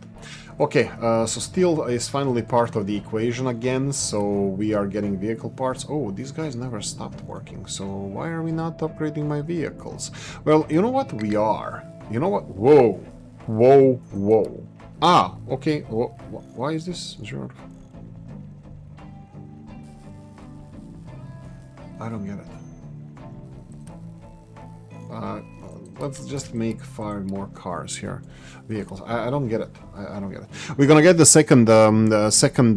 Okay, so steel is finally part of the equation again. So we are getting vehicle parts. Oh, these guys never stopped working. So why are we not upgrading my vehicles? Well, you know what? We are. You know what? Whoa. Whoa, whoa. Ah, okay. Why is this 0? I don't get it. Let's just make 5 more cars here, vehicles. I don't get it. I don't get it. We're gonna get the second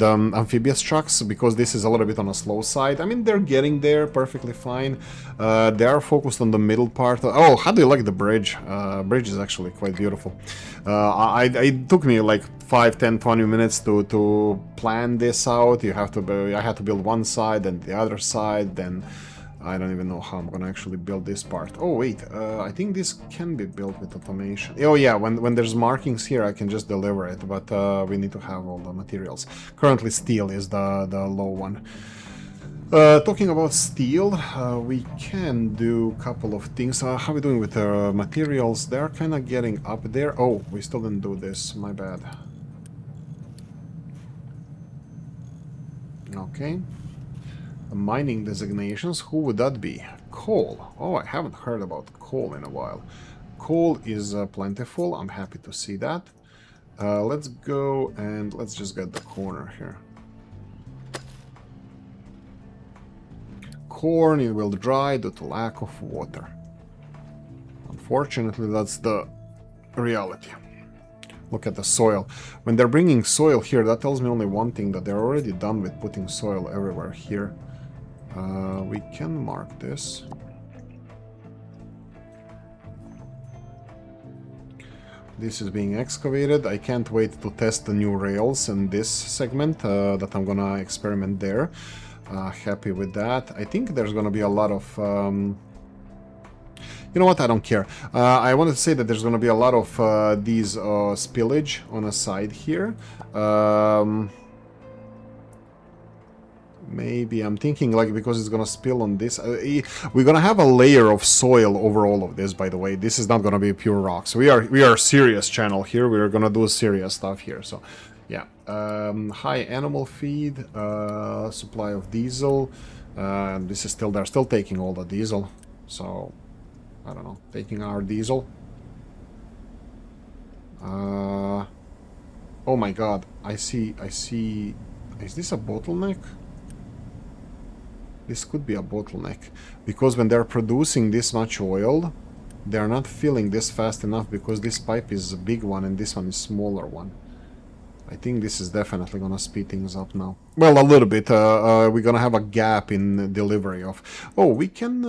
amphibious trucks because this is a little bit on a slow side. I mean, they're getting there perfectly fine. They are focused on the middle part. Oh, how do you like the bridge? Bridge is actually quite beautiful. It took me like 5, 10, 20 minutes to plan this out. I had to build one side and the other side, then I don't even know how I'm gonna actually build this part. Oh wait, I think this can be built with automation. Oh yeah, when there's markings here I can just deliver it, but we need to have all the materials. Currently steel is the low one. Talking about steel, we can do a couple of things. How are we doing with the materials? They're kind of getting up there. Oh, we still didn't do this, my bad. Okay. Mining designations, who would that be? Coal. Oh, I haven't heard about coal in a while. Coal is plentiful, I'm happy to see that. Let's go and let's just get the corner here. Corn, it will dry due to lack of water. Unfortunately, that's the reality. Look at the soil. When they're bringing soil here, that tells me only one thing, that they're already done with putting soil everywhere here. We can mark this. This is being excavated. I can't wait to test the new rails in this segment that I'm gonna experiment there. Happy with that. I think there's gonna be a lot of... you know what? I don't care. I wanted to say that there's gonna be a lot of these spillage on the side here. Maybe I'm thinking like because it's gonna spill on this. We're gonna have a layer of soil over all of this. By the way, this is not gonna be pure rocks. We are a serious channel here. We're gonna do serious stuff here. So, yeah. High animal feed, supply of diesel. This is still they're still taking all the diesel. So, I don't know, taking our diesel. Oh my God! I see. Is this a bottleneck? This could be a bottleneck, because when they're producing this much oil, they're not filling this fast enough because this pipe is a big one and this one is smaller one. I think this is definitely gonna speed things up now. Well, a little bit. We're gonna have a gap in delivery of... Oh, we can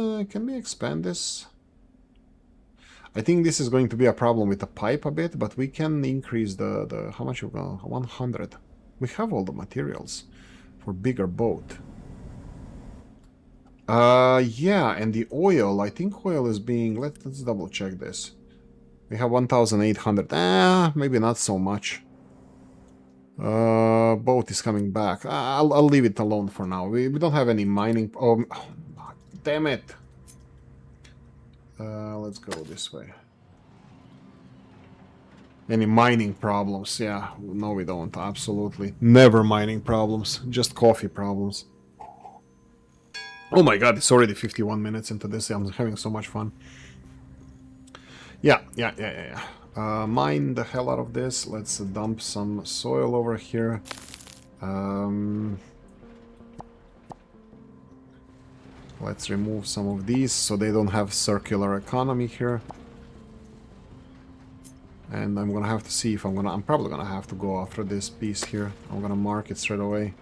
we expand this? I think this is going to be a problem with the pipe a bit, but we can increase the how much? 100. We have all the materials for bigger boat. Yeah, and the oil, I think oil is being... Let's double check this. We have 1,800. Maybe not so much. Boat is coming back. I'll leave it alone for now. We don't have any mining... Oh, damn it. Let's go this way. Any mining problems? Yeah, no we don't. Absolutely. Never mining problems. Just coffee problems. Oh my God, it's already 51 minutes into this. I'm having so much fun. Yeah. Mine the hell out of this. Let's dump some soil over here. Let's remove some of these so they don't have circular economy here. And I'm gonna have to see if I'm probably gonna have to go after this piece here. I'm gonna mark it straight away.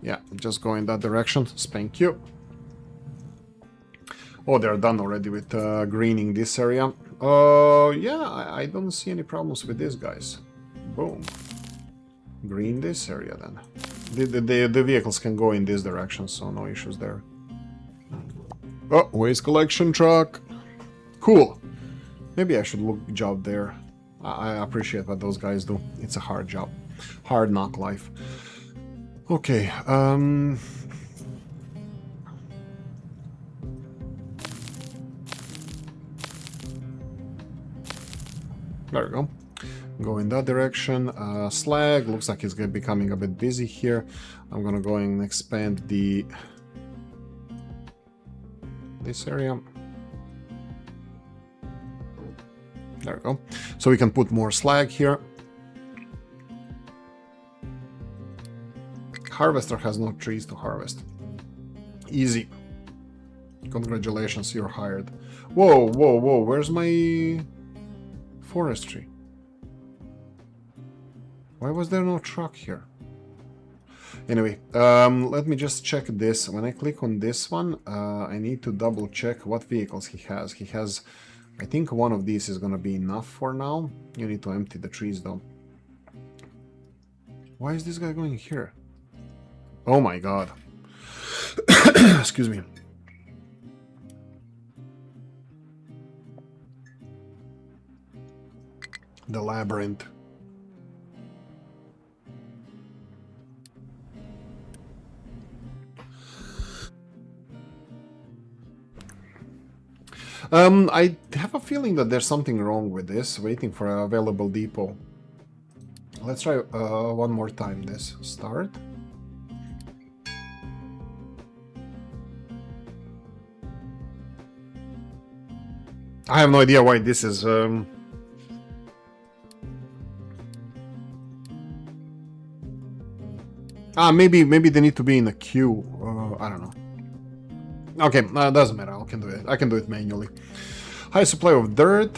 Yeah, just go in that direction. Spank you. Oh, they're done already with greening this area. Yeah, I don't see any problems with this, guys. Boom. Green this area then. The vehicles can go in this direction, so no issues there. Oh, waste collection truck. Cool. Maybe I should look job there. I appreciate what those guys do. It's a hard job. Hard knock life. Okay, there we go. Go in that direction. Slag, looks like it's becoming a bit busy here. I'm gonna go and expand this area. There we go. So we can put more slag here. Harvester has no trees to harvest. Easy. Congratulations, you're hired. Whoa, where's my forestry? Why was there no truck here? Anyway, let me just check this. When I click on this one, I need to double check what vehicles he has. He has, I think one of these is gonna be enough for now. You need to empty the trees though. Why is this guy going here? Oh my God. Excuse me. The labyrinth. I have a feeling that there's something wrong with this. Waiting for an available depot. Let's try one more time this. Start. I have no idea why this is... maybe they need to be in a queue. I don't know. Okay, doesn't matter. I can do it. I can do it manually. High supply of dirt.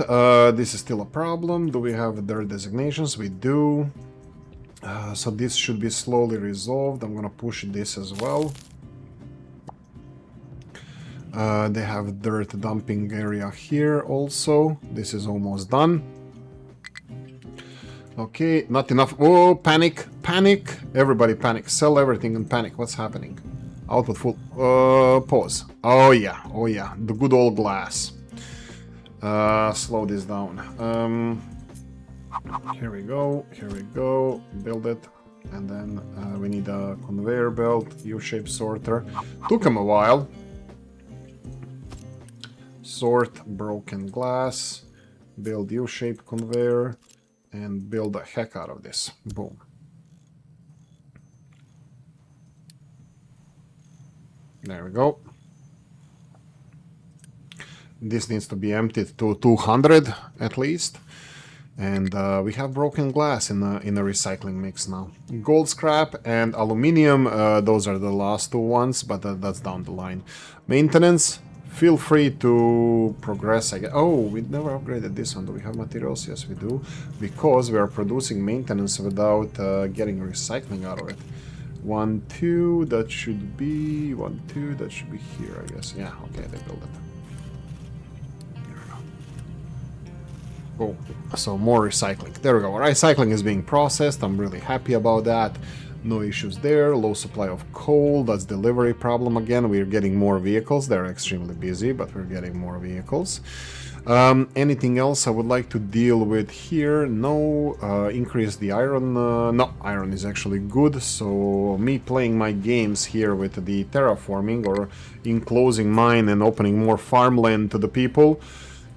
This is still a problem. Do we have dirt designations? We do. So this should be slowly resolved. I'm gonna push this as well. They have dirt dumping area here also. This is almost done. Okay, not enough. Oh, panic, panic. Everybody panic. Sell everything and panic. What's happening? Output full. Pause. Oh yeah, oh yeah. The good old glass. Slow this down. Here we go, here we go. Build it. And then we need a conveyor belt, U-shaped sorter. Took him a while. Sort broken glass. Build U-shaped conveyor. And build the heck out of this. Boom. There we go. This needs to be emptied to 200 at least. And we have broken glass in a recycling mix now. Gold scrap and aluminium, those are the last two ones, but that's down the line. Maintenance, feel free to progress. Oh, we never upgraded this one. Do we have materials? Yes, we do. Because we are producing maintenance without getting recycling out of it. 1, 2, that should be... 1, 2, that should be here, I guess. Yeah, okay, they built it. Oh, so more recycling. There we go. Recycling is being processed. I'm really happy about that. No issues there. Low supply of coal. That's delivery problem again. We're getting more vehicles. They're extremely busy, but we're getting more vehicles. Anything else I would like to deal with here? No. Increase the iron. No, iron is actually good. So me playing my games here with the terraforming or enclosing mine and opening more farmland to the people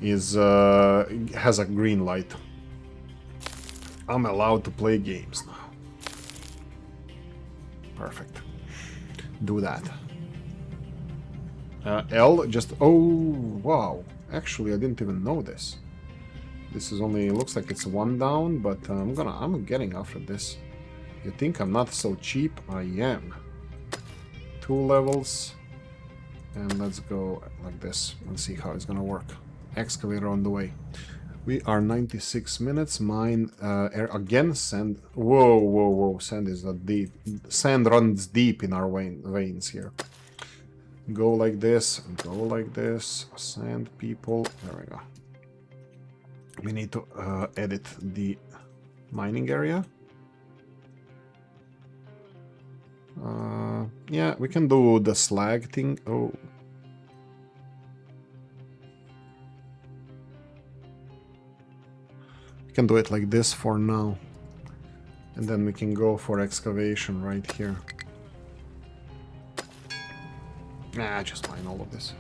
is has a green light. I'm allowed to play games now. Perfect. Do that. L just... Oh, wow. Actually, I didn't even know this. This is only... looks like it's one down, but I'm getting after this. You think I'm not so cheap? I am. 2 levels. And let's go like this and see how it's gonna work. Excavator on the way. We are 96 minutes. Mine air again. Sand. Whoa, whoa, whoa! Sand is not deep. Sand runs deep in our veins here. Go like this. Go like this. Sand, people. There we go. We need to edit the mining area. Yeah, we can do the slag thing. Oh. Can do it like this for now, and then we can go for excavation right here. Nah, just mine all of this.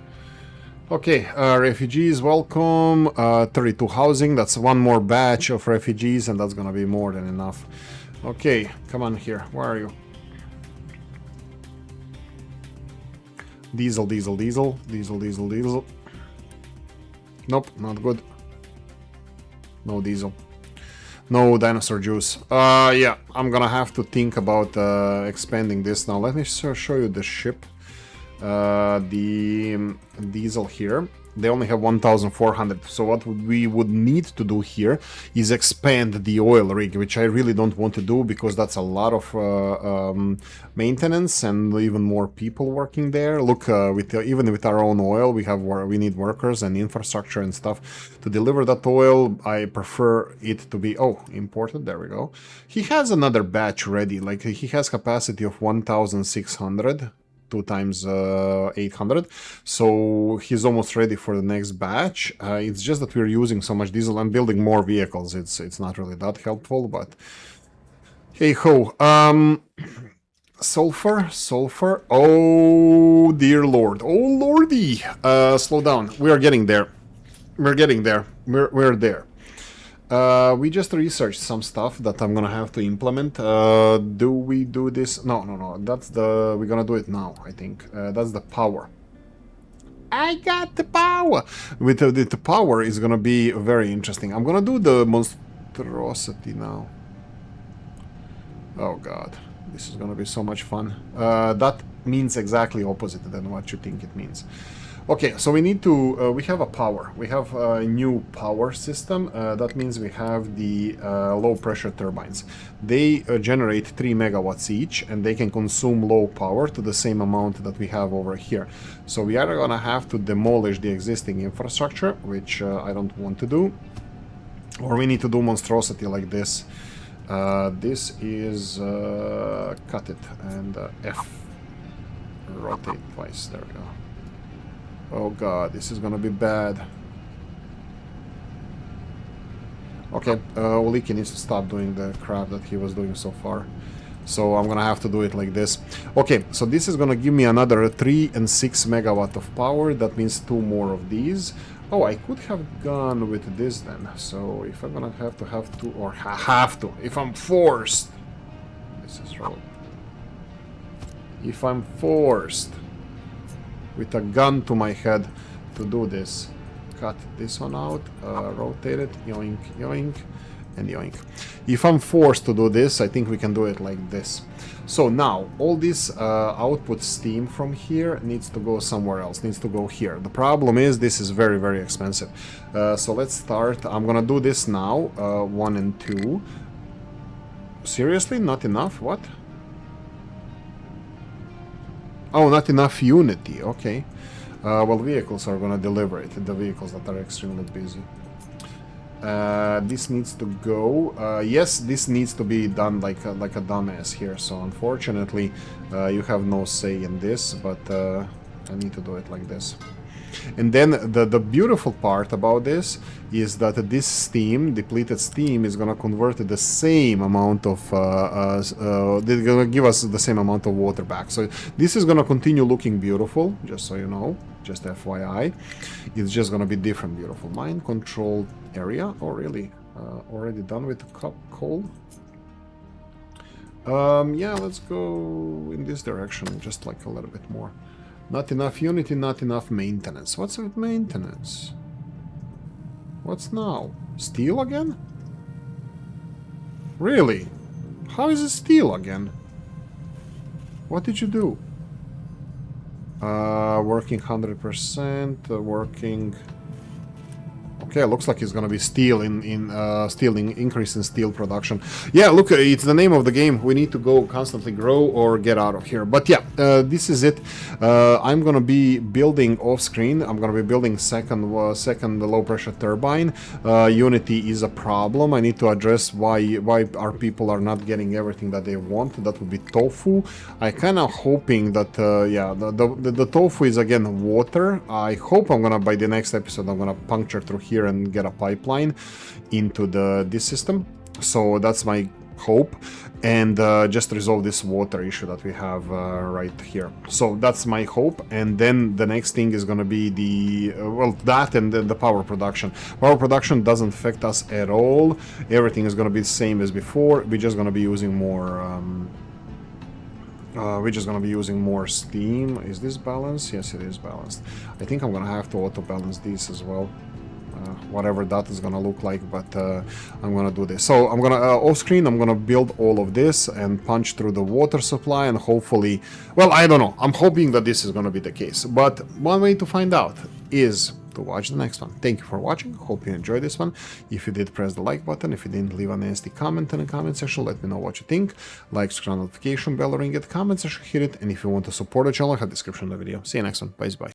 Okay, refugees, welcome. 32 housing, that's one more batch of refugees, and that's gonna be more than enough. Okay, come on here, where are you? Diesel, diesel, diesel, diesel, diesel, diesel. Nope, not good. No diesel. No dinosaur juice. Yeah, I'm gonna have to think about expanding this now. Let me show you the ship. The diesel here. They only have 1,400. So what we would need to do here is expand the oil rig, which I really don't want to do because that's a lot of maintenance and even more people working there. Look, even with our own oil, we need workers and infrastructure and stuff to deliver that oil. I prefer it to be imported. There we go. He has another batch ready. Like he has capacity of 1,600. 2 times 800, so he's almost ready for the next batch. It's just that we're using so much diesel and building more vehicles. It's not really that helpful, but hey ho. Sulfur. Oh dear lord. Oh lordy. Slow down. We are getting there. We're there. We just researched some stuff that I'm gonna have to implement. Do we do this? No. We're gonna do it now, I think. That's the power. I got the power! With the power is gonna be very interesting. I'm gonna do the monstrosity now. Oh god. This is gonna be so much fun. That means exactly opposite than what you think it means. Okay, so we need to, we have a power. We have a new power system. That means we have the low pressure turbines. They generate 3 megawatts each, and they can consume low power to the same amount that we have over here. So we are gonna have to demolish the existing infrastructure, which I don't want to do. Or we need to do monstrosity like this. This is cut it and F. Rotate twice. There we go. Oh god, this is gonna be bad. Okay, Oolykee needs to stop doing the crap that he was doing so far. So I'm gonna have to do it like this. Okay, so this is gonna give me another 3 and 6 megawatt of power. That means 2 more of these. Oh, I could have gone with this then. So if I'm gonna have to, or have to, if I'm forced. This is wrong. If I'm forced with a gun to my head to do this. Cut this one out, rotate it, yoink, yoink, and yoink. If I'm forced to do this, I think we can do it like this. So now, all this output steam from here needs to go somewhere else, needs to go here. The problem is this is very, very expensive. So let's start. I'm gonna do this now, 1 and 2. Seriously? Not enough? What? Oh, not enough unity, okay. Well, vehicles are gonna deliver it, the vehicles that are extremely busy. This needs to go. Yes, this needs to be done like a dumbass here, so unfortunately you have no say in this, but I need to do it like this. And then the beautiful part about this is that this steam, depleted steam, is gonna convert the same amount of they're gonna give us the same amount of water back. So this is gonna continue looking beautiful, just so you know, just FYI. It's just gonna be different beautiful. Mine control area. Oh really? Already done with the coal? Yeah, let's go in this direction, just like a little bit more. Not enough unity, not enough maintenance. What's with maintenance? What's now? Steel again? Really? How is it steel again? What did you do? Working 100%, working... Okay, looks like it's gonna be steel increase in steel production. Yeah, look, it's the name of the game. We need to go constantly grow or get out of here. But yeah, this is it. I'm gonna be building off screen. I'm gonna be building second low pressure turbine. Unity is a problem. I need to address why our people are not getting everything that they want. That would be tofu. I kind of hoping that yeah, the tofu is again water. I hope I'm gonna, by the next episode, I'm gonna puncture through here and get a pipeline into this system. So that's my hope, and just resolve this water issue that we have right here. So that's my hope, and then the next thing is going to be the well, that and then the power production. Power production doesn't affect us at all. Everything is going to be the same as before. We're just going to be using more steam. Is this balanced? Yes, it is balanced. I think I'm gonna have to auto balance these as well. Whatever that is gonna look like, but I'm gonna do this. So I'm gonna off screen, I'm gonna build all of this and punch through the water supply, and hopefully, well, I don't know, I'm hoping that this is gonna be the case, but one way to find out is to watch the next one. Thank you for watching. Hope you enjoyed this one. If you did, press the like button. If you didn't, leave a nasty comment in the comment section. Let me know what you think. Like, subscribe, notification bell, ring it, comment section, hit it, and if you want to support the channel, have description of the video. See you next one. Bye bye.